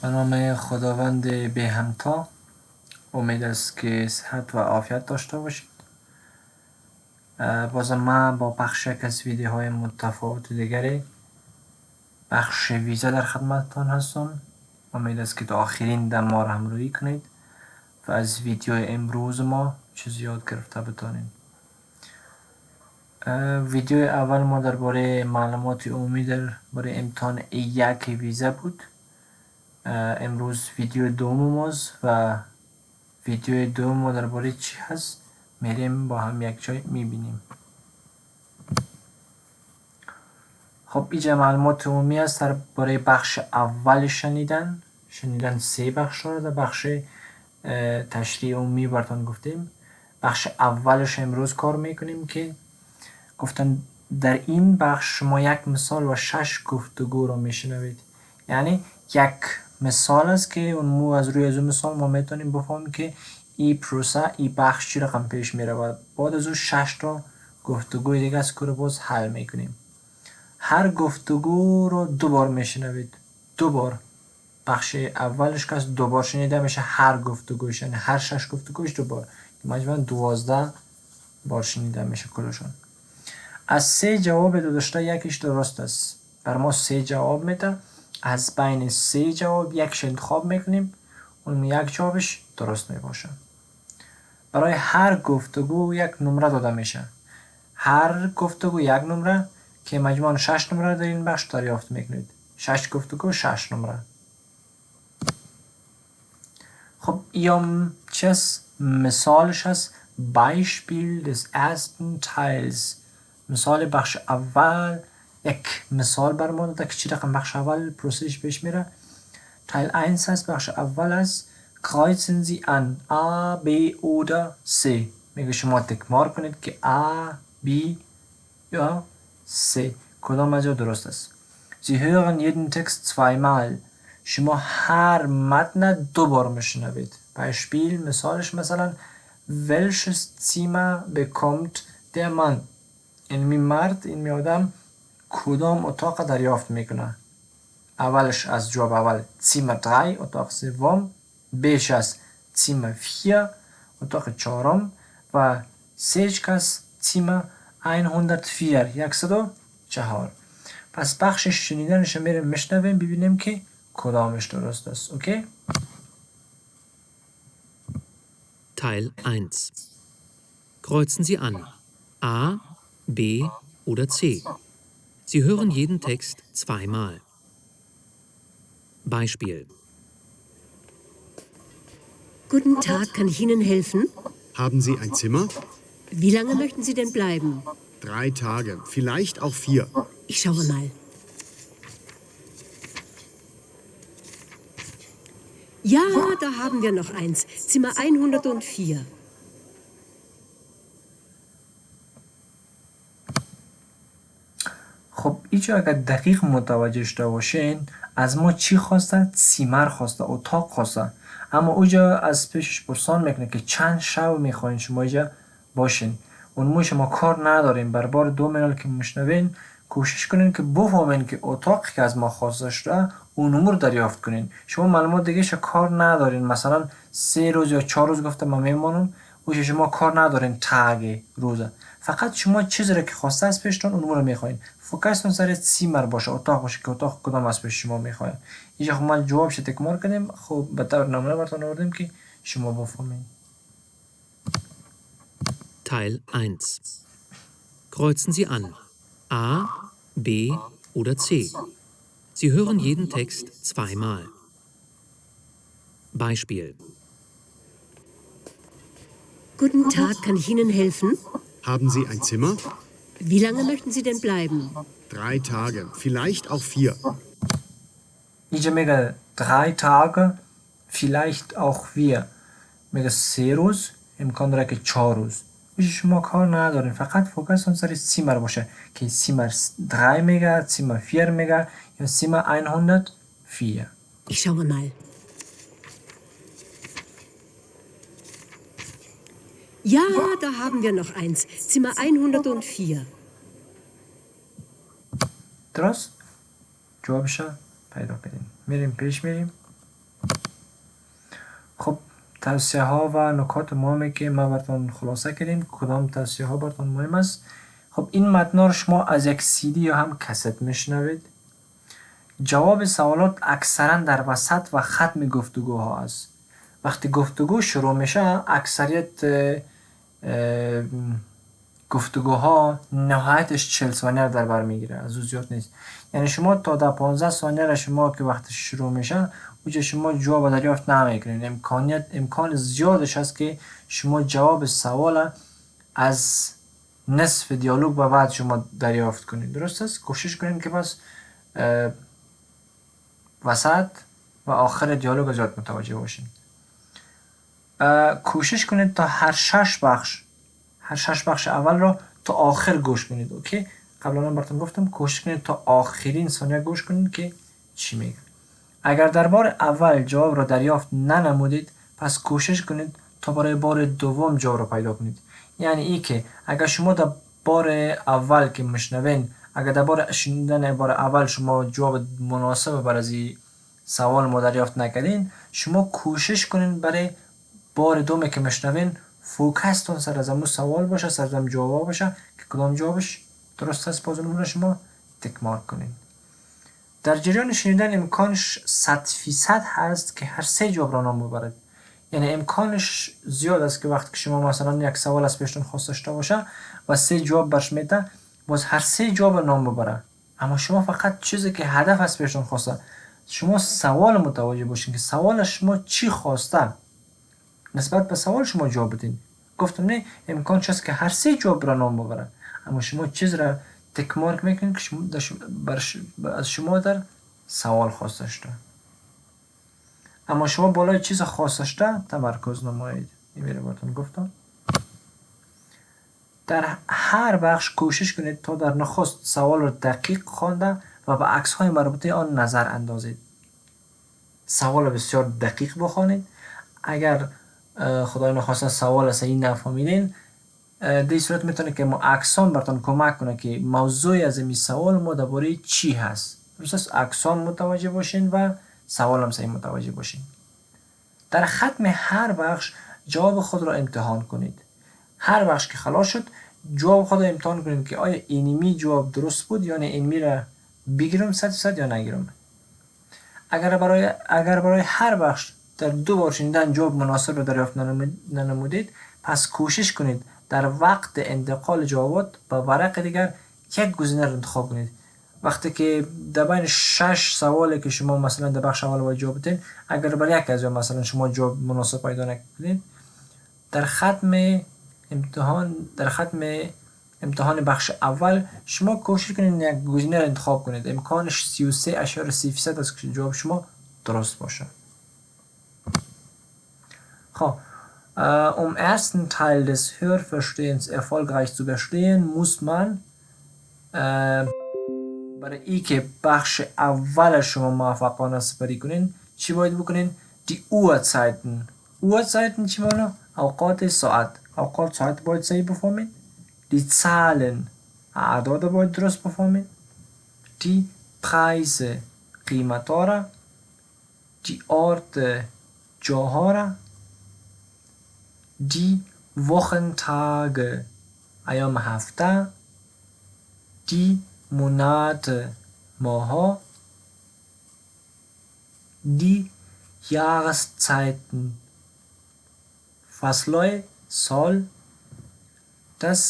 به نام خداوند به همتا. امید است که صحت و عافیت داشته باشید. بازم من با بخش یک از ویدیوهای متفاوت دیگری بخش ویزا در خدمتتان هستم. امید است که تا آخرین دم ما را همراهی کنید و از ویدیو امروز ما چیزی یاد گرفته بتانید. ویدیو اول ما درباره معلومات عمومی درباره امتحان یک ویزا بود. امروز ویدیو دوم ماست و ویدیو دوم ما درباره چی هست میریم با هم یک جای میبینیم. خب اینجا معلومات عمومی است درباره بخش اول شنیدن 3 بخش را در بخش تشریح عمومی براتون گفتیم. بخش اولش امروز کار میکنیم که گفتن در این بخش شما یک مثال و 6 گفتگو رو میشنوید. یعنی یک مثال است که اون از روی از اون مثال ما میتونیم بفهمیم که این پروسه این بخش چی رقم پیش میره و بعد از اون 6 تا گفتگوی دیگه است که رو باز حل میکنیم. هر گفتگو رو 2 بار میشنوید. 2 بار. بخش اولش که 2 بار شنیده میشه هر گفتگوش، یعنی هر 6 گفتگوش 2 بار. مجموعاً 12 بار شنیده میشه کلشون. از 3 جواب داشته یکیش درست است. بر ما 3 جواب میده. از بین 3 جواب یکش انتخاب میکنیم. اون یک جوابش درست میباشه. برای هر گفتگو یک نمره داده میشه. هر گفتگو یک نمره که مجموعاً 6 نمره در این بخش دریافت میکنید. 6 گفتگو 6 نمره. خب این چیز مثالش هست. Beispiel des ersten Teils. مثال بخش اول. یک مثال برمون داده که چی رقم بخش اول پروسش پیش میره. Teil 1 هست بخش اول است. Kreuzen Sie an A, B oder C. میگه شما تکمار کنید که A, B یا C کدام از درست است. Sie hören jeden Text zweimal. شما هر متن 2 بار میشنوید. Beispiel مثالش مثلا welches Zimmer bekommt der Mann. این مرد این آدم کدام اتاق دریافت میکنه. اولش از جواب اول Zimmer 3 اتاق سوم، بیش از Zimmer 4 اتاق چهارم و سهش کس Zimmer 104 104. پس بخش شنیدنش میریم میشنویم ببینیم که کدامش درست است. اوکی؟ Teil 1. Kreuzen Sie an A, B oder C. Sie hören jeden Text zweimal. Beispiel. Guten Tag, kann ich Ihnen helfen? Haben Sie ein Zimmer? Wie lange möchten Sie denn bleiben? 3 Tage, vielleicht auch 4. Ich schaue mal. Ja, da haben wir noch eins. Zimmer 104. خب اینجا اگر دقیق متوجه شده باشین از ما چی خواسته؟ سیمر خواسته، اتاق خواسته. اما اوجا از پیشش پرسان میکنه که چند شب میخواین شما اینجا باشین. اون موی شما کار نداریم. بر بار 2 منال که مشنوین کوشش کنین که بفهمین که اتاق که از ما خواسته شده اون امور دریافت کنین. شما معلومات دیگه کار ندارین. مثلا 3 روز یا 4 روز گفته من میمانم. اوجا شما کار ندارین تاگ روزه. فقط شما چیزی رو که خواسته از پیشتون اون رو میخواین. فوکستون سر سیمر باشه، اتاق باشه که اتاق کدام از پیش شما میخواین. اینجا خب ما جوابش تکمار کردیم. خب به طور نمونه براتون آوردیم که شما بفهمین. Teil 1. Kreuzen Sie an A, B oder C. Sie hören jeden Text zweimal. Beispiel. Guten Tag, kann ich Ihnen helfen? Haben Sie ein Zimmer? Wie lange möchten Sie denn bleiben? 3 Tage, vielleicht auch 4. اینجا میگه 3 Tage vielleicht auch 4. میگه 3 روز امکان داره که 4 روز. شما کار ندارین. فقط فوکستون سر سیمر باشه که سیمر 3 میگه، سیمر 4 میگه یا سیمر 104. Ich schaue mal. Ja, da haben wir noch eins. Zimmer 104. درست؟ جوابش پیدا کنیم. میریم پیش میریم. توصیه ها و نکات مهمی که ما براتون خلاصه کردیم. کدام توصیه ها براتون مهم است؟ خب این متن رو شما از یک CD یا هم کست میشنوید. جواب سوالات اکثرا در وسط و ختم گفتگوها است. وقتی گفتگو شروع میشه اکثریت گفتگوها نهایتش 40 ثانیه در بر میگیره، از او زیاد نیست. یعنی شما تا در 15 ثانیه را شما که وقتی شروع میشه اونجا شما جواب دریافت نمیکنید. امکان زیادش هست که شما جواب سوال از نصف دیالوگ و بعد شما دریافت کنید. درست است؟ کوشش کنید که بس وسط و آخر دیالوگ زیاد متوجه باشید. کوشش کنید تا هر شش بخش اول را تا آخر گوش کنید. اوکی؟ قبلا براتون گفتم کوشش کنید تا آخرین ثانیه گوش کنید که چی میگه. اگر در بار اول جواب را دریافت ننمودید پس کوشش کنید تا برای بار دوم جواب را پیدا کنید. یعنی ای که اگر شما در بار اول که مشنوین، اگر در بار شنیدن بار اول شما جواب مناسب برای سوال ما دریافت نکردین، شما کوشش کنین برای بار دوم که مشنوین فوکستون سر از امو سوال باشه، سر از امو جواب باشه که کدام جوابش درست است بازنمون شما تک مارک کنین. در جریان شنیدن امکانش 100% هست که هر سه جواب را نام ببرد. یعنی امکانش زیاد است که وقتی که شما مثلا یک سوال از پیشتون خواست داشته باشه و سه جواب برش میده باز هر سه جواب نام ببره، اما شما فقط چیزی که هدف از پیشتون خواسته شما سوال متوجه باشین که سوال شما چی خواسته، نسبت به سوال شما جواب بدین. گفتم نه امکانش هست که هر سه جواب را نام ببره، اما شما چیز را تک مارک میکنید که شما از شما در سوال خواسته شده، اما شما بالای چیز خواسته شده تمرکز نمایید. این میره براتون گفتم. در هر بخش کوشش کنید تا در نخست سوال را دقیق خوانده و به عکس های مربوطه آن نظر اندازید. سوال بسیار دقیق بخوانید. اگر خدای نخواسته سوال صحیح نفهمیدین، در صورت میتونه که عکسان براتون کمک کنه که موضوع از این سوال ما درباره چی هست. درست عکسان متوجه باشین و سوال هم صحیح متوجه باشین. در ختم هر بخش جواب خود را امتحان کنید. هر بخش که خلاص شد جواب خود را امتحان کنید که آیا اینمی جواب درست بود یا نه اینمی را بگیرم 100% یا نگیرم. اگر برای هر بخش در 2 بار شنیدن جواب مناسب را دریافت ننمودید پس کوشش کنید در وقت انتقال جوابات به ورق دیگر یک گزینه را انتخاب کنید. وقتی که در بین 6 سوالی که شما مثلا در بخش اول باید جواب بدین، اگر برای یک از مثلا شما جواب مناسب پیدا نکنید، در ختم امتحان بخش اول شما کوشش کنید یک گزینه را انتخاب کنید. امکانش 33.3% است که جواب شما درست باشه. خب ersten Teil des Hörverstehens erfolgreich zu bestehen muss man برای ای که بخش اول شما موفقانه سپری کنین چی باید بکنین؟ دی Uhrzeiten چی مانا؟ اوقات ساعت باید صحیح بفهمین. دی Zahlen اعداد باید درست بفهمین. دی Preise قیمت ها را. دی Orte جاها را. دی Wochentage ایام هفته. دی Monate ماها. دی Jahreszeiten فصلهای سال. Das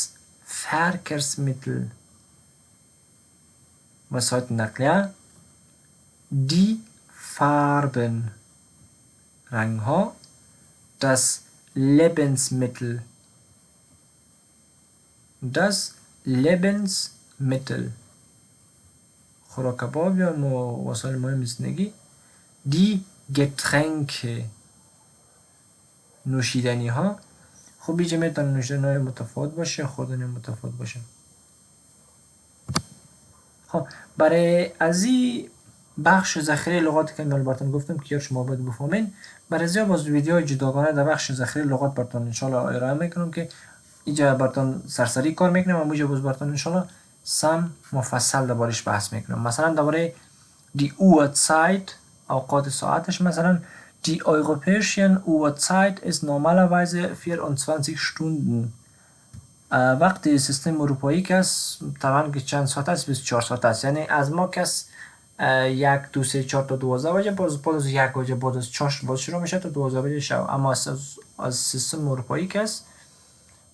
Verkehrsmittel وسایل نقلیه. دی Farben رنگ ها. Das Lebensmittel خوراک کباب یا وسایل مهم زندگی. دی Getränke نوشیدنی ها. خب اینجا میتونه نوشیدنی های متفاوت باشه، خوردنی متفاوت باشه. خب برای از این بخش ذخیره لغات که من براتون گفتم که شما باید بفهمین، برای از باز ویدیو جداگانه در بخش ذخیره لغات براتون ان شاء الله ارائه میکنم که اینجا براتون سرسری کار میکنم و اینجا باز براتون ان شاء الله سم مفصل دربارش بحث میکنم. مثلا درباره دی Uhrzeit اوقات ساعتش مثلا Die europäische Uhrzeit ist normalerweise 24 Stunden. وقتی سیستم اروپایی که است طبعا که چند ساعت است 24 ساعت است. یعنی از ما که است 1 2 3 4 تا 12 بجه باز از 1 بجه باز از 4 باز شروع میشه تا 12 بجه شب. اما از سیستم اروپایی که است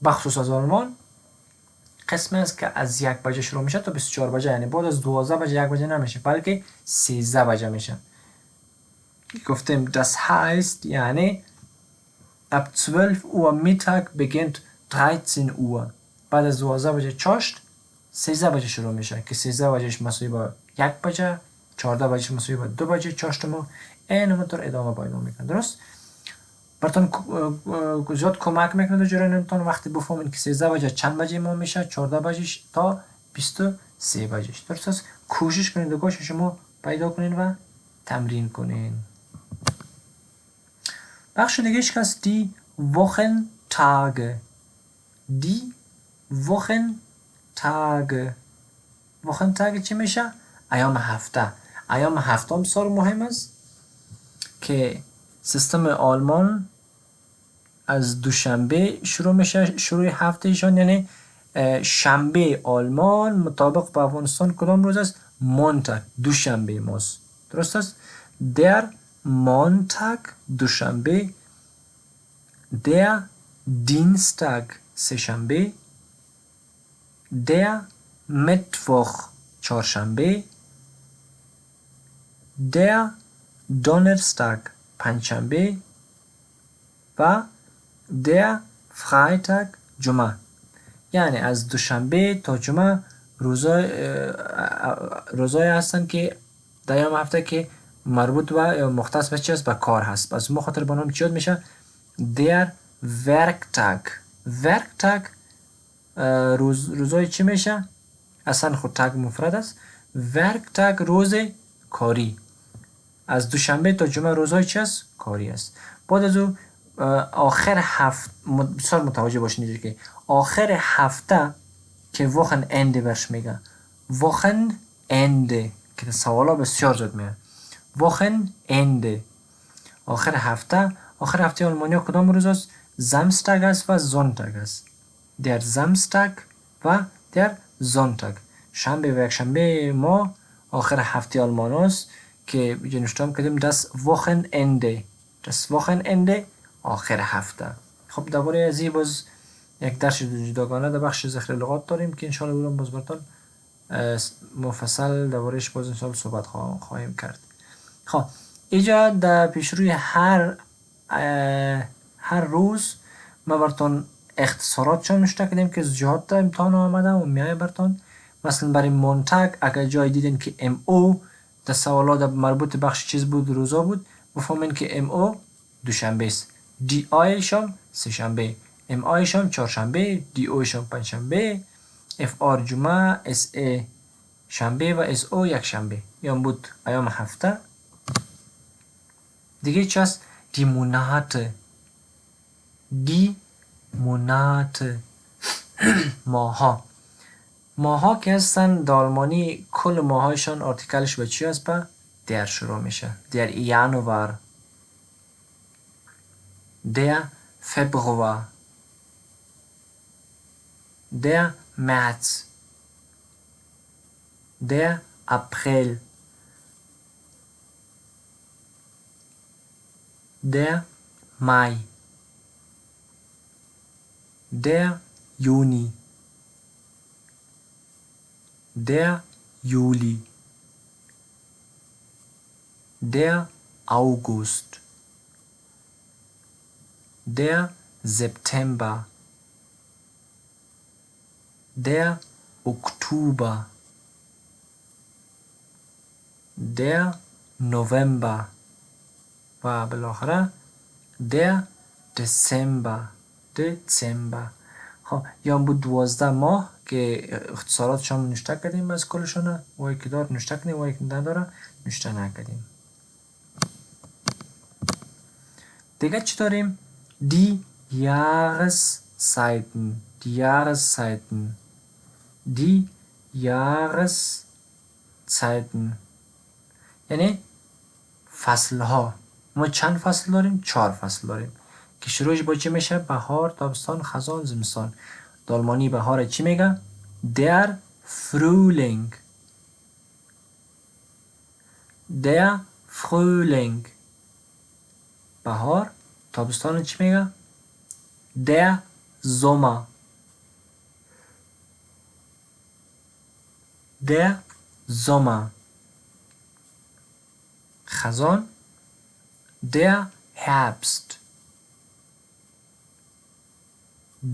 بخصوص از آلمان قسمی است که از 1 بجه شروع میشه تا 24 بجه، یعنی بعد از 12 بجه 1 بجه نمیشه بلکه 13 بجه میشه. گفتیم das heißt یعنی ab 12 Uhr Mittag beginnt 13 Uhr. بعد از 12 بجه چاشت 13 بجه شروع میشه که 13 بجهش مساوی با 1 بجه، 14 بجهش مساوی با 2 بجه چاشتمو این همونطور ادامه پیدا میکنه. درست؟ براتون زیاد کمک میکنه در جریانتون وقتی بفهمین که 13 بجه چند بجه ما میشه، 14 بجهش تا 23 بجهش. درست است؟ کوشش کنید دکاش شما پیدا کنین و تمرین کنین. بخش دیگهش که است die Wochentage. Die Wochentage. Wochentage چی میشه؟ ایام هفته. ایام هفته بسیار مهم است که سیستم آلمان از دوشنبه شروع میشه. شروع هفته ایشان یعنی شنبه آلمان مطابق با افغانستان کدام روز است؟ مونتاگ، دوشنبه ماست. درست است؟ der Montag دوشنبه، der Dienstag سه‌شنبه، der Mittwoch چهارشنبه، der Donnerstag پنجشنبه و der Freitag جمعه. یعنی از دوشنبه تا جمعه روزای هستن که در ایام هفته که مربوط و مختص به چی است؟ به کار هست. از ما خاطر بنام چی یاد میشه؟ der Werktag. Werktag روزای چی میشه؟ اصلا خود تگ مفرد است. Werktag روز کاری. از دوشنبه تا جمعه روزای چی است؟ کاری است. بعد از او آخر هفته بسیار متوجه باشین که آخر هفته که واخن انده برش میگه. واخن انده که سوالا بسیار زد میگه. واخن انده آخر هفته. آخر هفته آلمانیا کدام روز است؟ زامستاگ است و زونتاگ است. در زامستاگ و در زونتاگ. شنبه و یکشنبه ما آخر هفته آلمان است که جنوشتام کردیم das Wochenende. das Wochenende آخر هفته. خب درباره از این باز یک درس جداگانه در بخش ذخیره لغات داریم که انشاءالله اونم باز براتون مفصل دربارهش باز انشاءالله صحبت خواهیم کرد. خب اینجا در پیشروی هر روز ما براتون اختصارات چون نشته کردیم که از جهات امتحان آمده و میایه براتون. مثلا برای مونتاگ اگر جای دیدین که ام او در سوالات مربوط بخش چیز بود روزا بود بفهمین که ام او دوشنبه است. دی آیش هم سه‌شنبه، ام آیش هم چهارشنبه، دی اوش هم پنجشنبه، اف آر جمعه، اس ای شنبه و اس او یک شنبه. یان بود ایام هفته. دیگه چی است؟ دی مونات. دی مونات ماها. ماها که هستن در آلمانی کل ماهایشان آرتیکلش به چی است؟ به در شروع میشه. در یانوار، der Februar, der März, der April, der Mai, der Juni, der Juli, der August, der September, der Oktober, der November و بالاخره der Dezember. خب یا بود 12 ماه که اختصارات شما نشته کردیم از کلشونه و یکی دار نشته کردیم و یکی نداره نشته نکردیم. دیگه چی داریم؟ Die Jahreszeiten. Die Jahreszeiten. Die Jahreszeiten. یعنی فصلها. ما چند فصل داریم؟ 4 فصل داریم که شروعش با چی میشه؟ بهار، تابستان، خزان، زمستان. آلمانی بهار چی میگه؟ Der Frühling. Der Frühling. بهار. تابستان چی میگه؟ Der Sommer. Der Sommer. خزان. Der Herbst.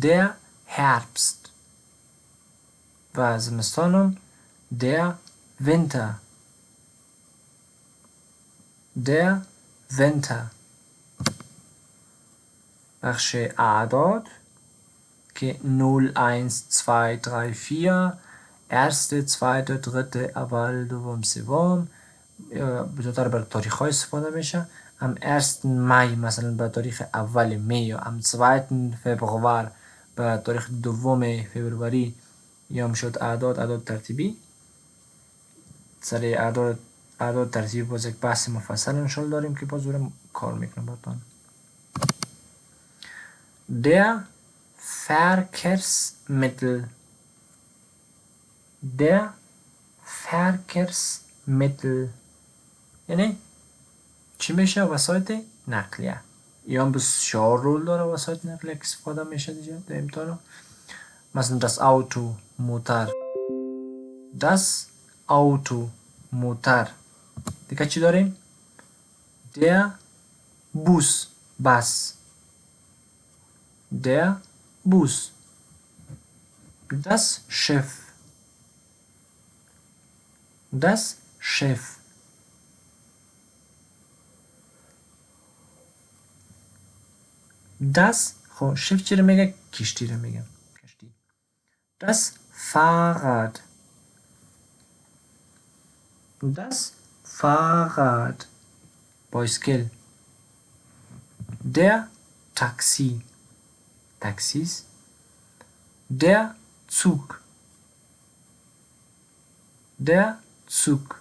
Der Herbst. و زمستانم der Winter. Der Winter. بخش اعداد که 0, 1, 2, 3, 4 erste, zweite, dritte, اول، دوم، سوم بزرگتر بر تاریخ های استفاده میشه. am 1. می مثلا به تاریخ اول می یا am 2. فبروار به تاریخ دوم فبروری یا هم شد اعداد ترتیبی. سر اعداد ترتیبی باز یک بحث مفصل انشالله داریم که باز دارم کار میکنم باتان. Der Verkehrsmittel. Der Verkehrsmittel یعنی چی میشه؟ وسایل نقلیه. یا هم بسیار رول داره وسایل نقلیه که استفاده میشه دیگه در امتحان. مثلا das Auto موتر. Das Auto موتر. دیگه چی داریم؟ Der Bus بس. Der Bus. Das Schiff. Das Schiff. Das خب شیف چی رو میگه؟ کشتی رو میگه. کشتی. Das Fahrrad. Das Fahrrad. بایسکل. Der Taxi. Taxis. Der Zug. Der Zug.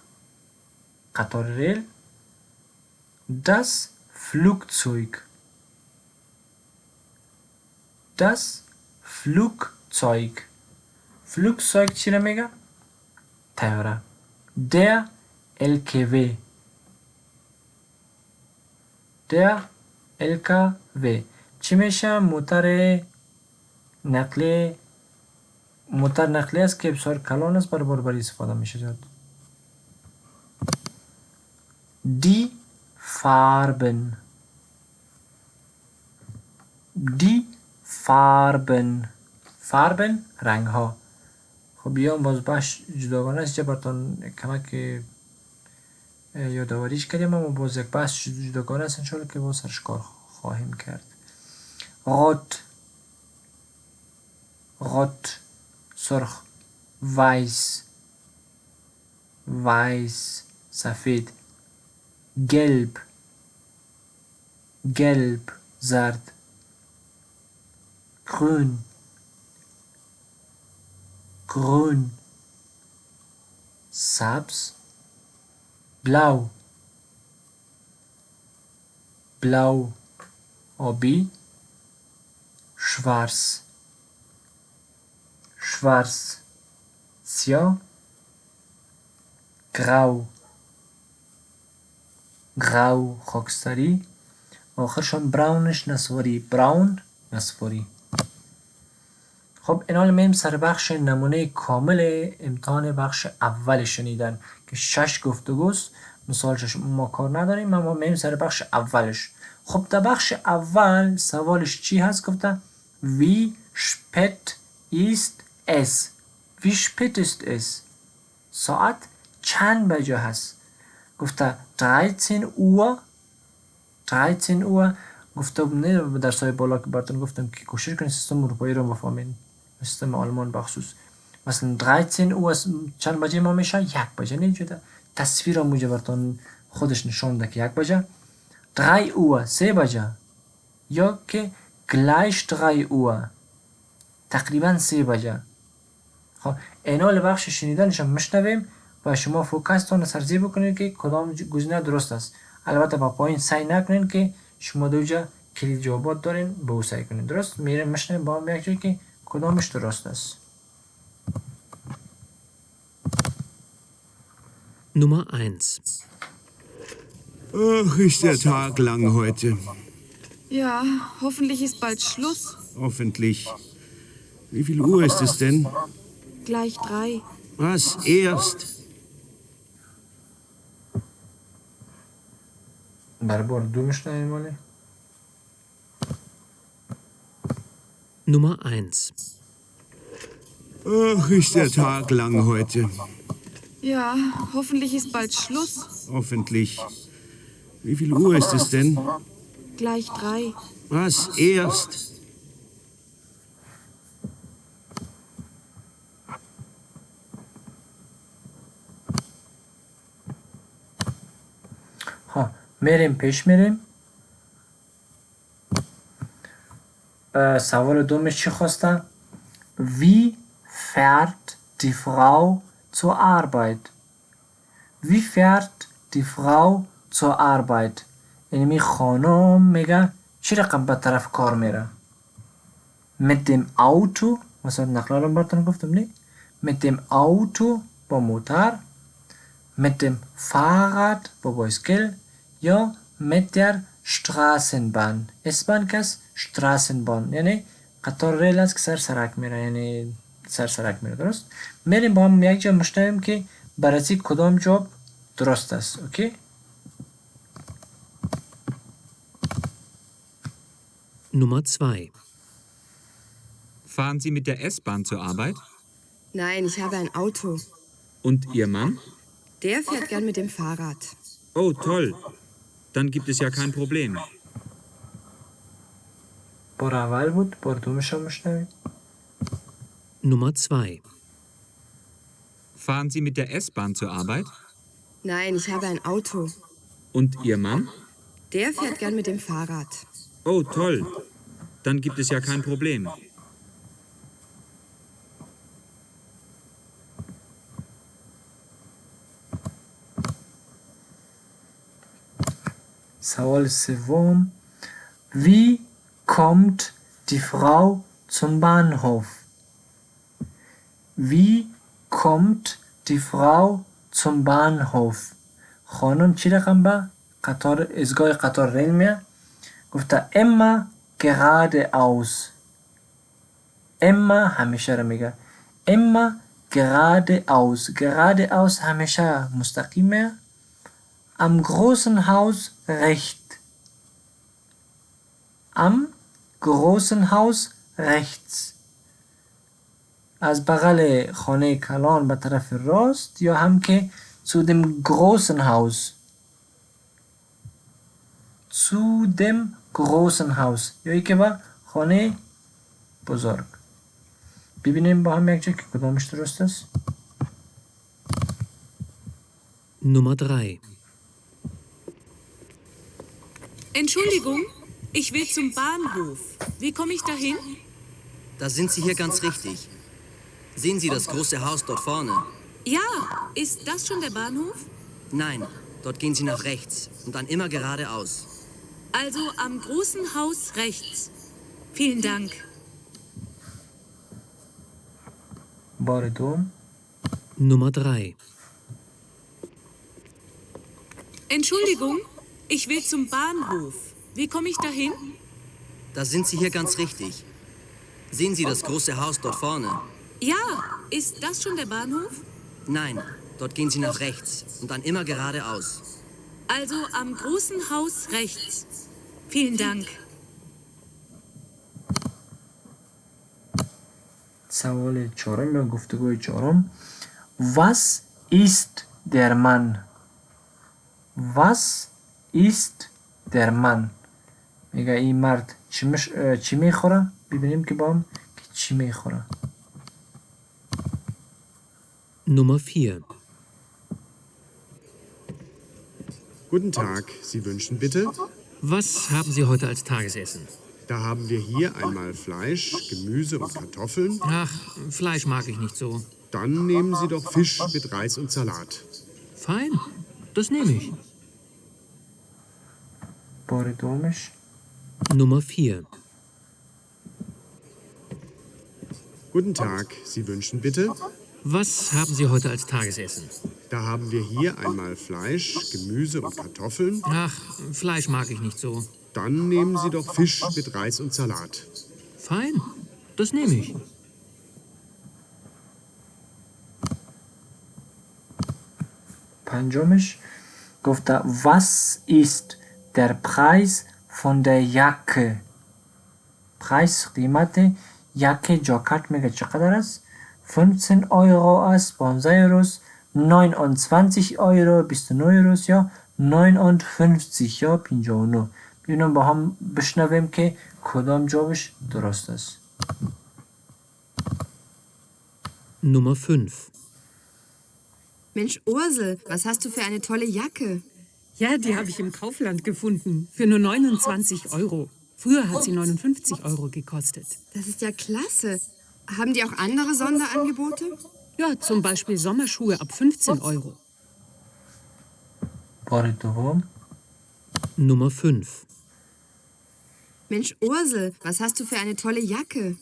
قطار ریل. Das Flugzeug. Das Flugzeug. Flugzeug چی رو میگه؟ طیاره. Der LKW. Der LKW. چی میشه؟ موتر نقلی است که بسیار کلان است، برای بربری استفاده میشه زیاد. Die Farben. Die Farben. Farben رنگ ها. خب بیام باز باش جداگانه است چه براتون کمک یادآوریش کردیم، اما باز یک بحث جداگانه است انشالله که باز سرش کار خواهیم کرد. Rot. Rot سرخ. Weiß. Weiß سفید. Gelb. Gelb زرد. Grün. Grün سبز. Blau. Blau آبی. Schwarz. Schwarz سیاه. Grau. Grau خاکستری. آخرشان براونش نسواری. براون نسواری. خب اینا میم سر بخش نمونه کامل امتحان بخش اول شنیدن که 6 گفتگوست. مثالش ما کار نداریم، اما میم سر بخش اولش. خب در بخش اول سوالش چی هست؟ گفته Wie spät ist es? Wie spät ist es? ساعت چند بجه هست؟ گفته 13 Uhr. 13 Uhr. گفته نه به درسای بالا که براتون گفتم که کوشش کنید سیستم اروپایی رو بفهمین، سیستم آلمان بخصوص. مثلا 13 Uhr چند بجه ما میشه؟ 1 بجه. نیجوده تصویر رو موجه براتون خودش نشون ده که 1 بجه. 3 Uhr 3 بجه. یا که gleich 3 Uhr تقریبا 3 بجه. خب اینا لبخش شنیدنش هم مشنویم و شما فوکستون سرزی بکنید که کدام گزینه درست است. البته با پایین سعی نکنین که شما دوجا کلید جوابات دارین به او سعی کنین. درست میریم میشنیم با هم یک جایی که کدامش درست است. Nummer 1. Ach, ist der Tag lang heute. Ja, hoffentlich ist bald Schluss. Hoffentlich. Wie viel Uhr ist es denn? Gleich 3. Was? Erst? برای بار دو میشنیم مالی. Nummer 1. Ach, ist der Tag lang heute. Ja, hoffentlich ist bald Schluss. Hoffentlich. Wie viel Uhr ist es denn? Gleich 3. Was? Erst? ها میریم پیش میریم. سوال دومش چی خواسته؟ Wie fährt die Frau zur Arbeit? Wie fährt die Frau zur Arbeit? یعنی می خانم میگه چی رقم به طرف کار میره؟ mit dem Auto، مثلا نقل رو براتون گفتم نه؟ mit dem Auto با موتر، mit dem Fahrrad با بایسکل یا mit der Straßenbahn. اسبان کس Straßenbahn یعنی قطار ریل است که سر سرک میره، یعنی سر سرک میره. درست؟ میریم با هم یک جا مشنویم که بررسی کدام جواب درست است. اوکی؟ Nummer 2. Fahren Sie mit der S-Bahn zur Arbeit? Nein, ich habe ein Auto. Und Ihr Mann? Der fährt gern mit dem Fahrrad. Oh, toll. Dann gibt es ja kein Problem. بار اول بود، بار دومش رو مشنویم. Nummer 2. Fahren Sie mit der S-Bahn zur Arbeit? Nein, ich habe ein Auto. Und Ihr Mann? Der fährt gern mit dem Fahrrad. Oh, toll. Dann gibt es ja kein Problem. سوال سوم. Wie kommt die Frau zum Bahnhof? Wie kommt die Frau zum Bahnhof? خانم چی رقم به قطار ایستگاه قطار ریل میه؟ گفته اما geradeaus. اما همیشه رو میگه. اما geradeaus. geradeaus همیشه مستقیمه. Am großen Haus rechts. Am großen Haus rechts. از بغل خانه کلان به طرف راست یا هم که zu dem großen Haus. Zu dem großen Haus. یا ای که با خانه بزرگ. ببینیم با هم یک جا که کدامش درست است. Nummer 3. Entschuldigung, ich will zum Bahnhof. Wie komme ich dahin? Da sind Sie hier ganz richtig. Sehen Sie das große Haus dort vorne? Ja, ist das schon der Bahnhof? Nein, dort gehen Sie nach rechts und dann immer geradeaus. Also am großen Haus rechts. Vielen Dank. بار دوم. Nummer 3. Entschuldigung, ich will zum Bahnhof. Wie komme ich dahin? Da sind Sie hier ganz richtig. Sehen Sie das große Haus dort vorne? Ja, ist das schon der Bahnhof? Nein, dort gehen Sie nach rechts und dann immer geradeaus. Also am großen Haus rechts. Vielen Dank. سوال چهارم یا گفتگوی چهارم. Was ist der Mann? Was ist der Mann? میگه این مرد چی میخوره؟ ببینیم که با هم که چی میخوره. Nummer 4. Guten Tag, Sie wünschen bitte? Was haben Sie heute als Tagesessen? Da haben wir hier einmal Fleisch, Gemüse und Kartoffeln. Ach, Fleisch mag ich nicht so. Dann nehmen Sie doch Fisch mit Reis und Salat. Fein, das nehme ich. بار دومش Nummer 4. Guten Tag, Sie wünschen bitte? Was haben Sie heute als Tagesessen? Da haben wir hier einmal Fleisch, Gemüse und Kartoffeln. Ach, Fleisch mag ich nicht so. Dann nehmen Sie doch Fisch mit Reis und Salat. Fein, das nehme ich. پنجمش گفته was ist der Preis von der Jacke پرایس قیمت یک جاکت میگه چقدر است 15 euro است 15 euros 29 euro 29 euros یا 59 یا 59 ببینم با هم بشنویم که کدام جوابش درست است Nummer 5. Mensch, Ursel, was hast du für eine tolle Jacke? Ja, die habe ich im Kaufland gefunden. Für nur 29 Euro. Früher hat sie 59 Euro gekostet. Das ist ja klasse. Haben die auch andere Sonderangebote? Ja, zum Beispiel Sommerschuhe ab 15 Euro. بار دوم Nummer 5. Mensch, Ursel, was hast du für eine tolle Jacke?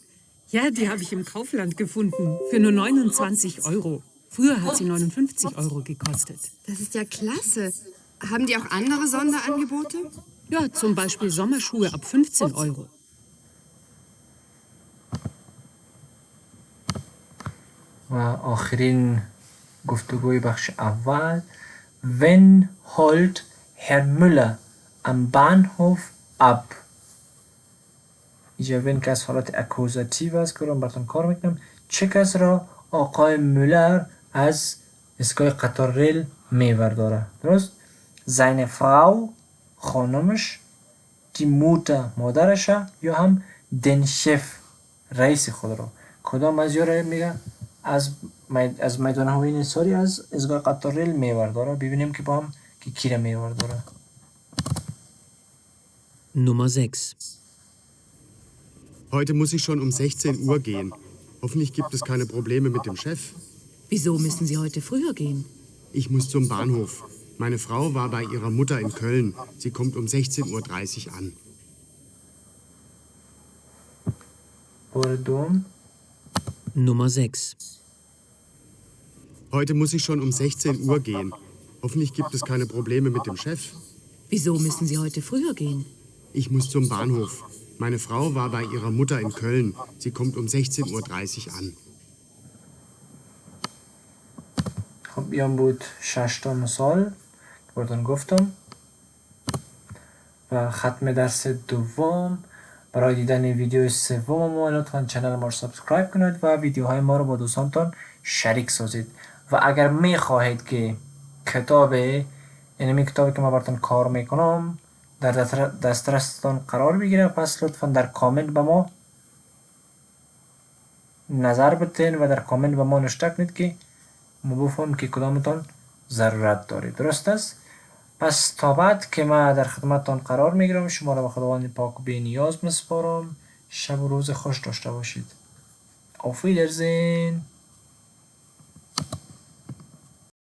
Ja, die habe ich im Kaufland gefunden. Für nur 29 Euro. Früher hat sie 59 Euro gekostet. Das ist ja klasse. Haben die auch andere Sonderangebote? Ja, zum Beispiel Sommerschuhe ab 15 Euro. و آخرین گفتگوی بخش اول Wenn holt Herr Müller am Bahnhof ab اینجا wenn که از حالت اکوزاتیو است که رو براتون کار میکنم چه کس را آقای مولر از ایستگاه قطار ریل میبرداره درست seine Frau خانمش die Mutter مادرشه یا هم den Chef رئیس خود را کدام از یاره میگه از میدان هوایی انحصاری از ایستگاه قطار ریل میبرداره ببینیم که با هم که کی را میبرداره Nummer 6. Heute muss ich schon um 16 Uhr gehen. Hoffentlich gibt es keine Probleme mit dem Chef. Wieso müssen Sie heute früher gehen? Ich muss zum Bahnhof. Meine Frau war bei ihrer Mutter in Köln. Sie kommt um 16:30 Uhr an. بار دوم Nummer 6. Heute muss ich schon um 16 Uhr gehen. Hoffentlich gibt es keine Probleme mit dem Chef. Wieso müssen Sie heute früher gehen? Ich muss zum Bahnhof. Meine Frau war bei ihrer Mutter in Köln. Sie kommt um 16:30 Uhr an. خب بیان بود 6 مثال که بردن گفتم و ختم درس دوم برای دیدن ویدیو سوم ما لطفا کانال ما رو سابسکرایب کنید و ویدیوهای ما رو با دوستانتان شریک سازید و اگر می خواهید که یعنی کتابی که ما براتون کار میکنم در دسترستان قرار بگیره پس لطفا در کامنت به ما نظر بتین و در کامنت به ما نوشته کنید که ما بفهم که کدامتان ضرورت دارید درست است پس تا بعد که ما در خدمتتان قرار میگیرم شما را به خداوند پاک و بی نیاز میسپارم شب و روز خوش داشته باشید auf Wiedersehen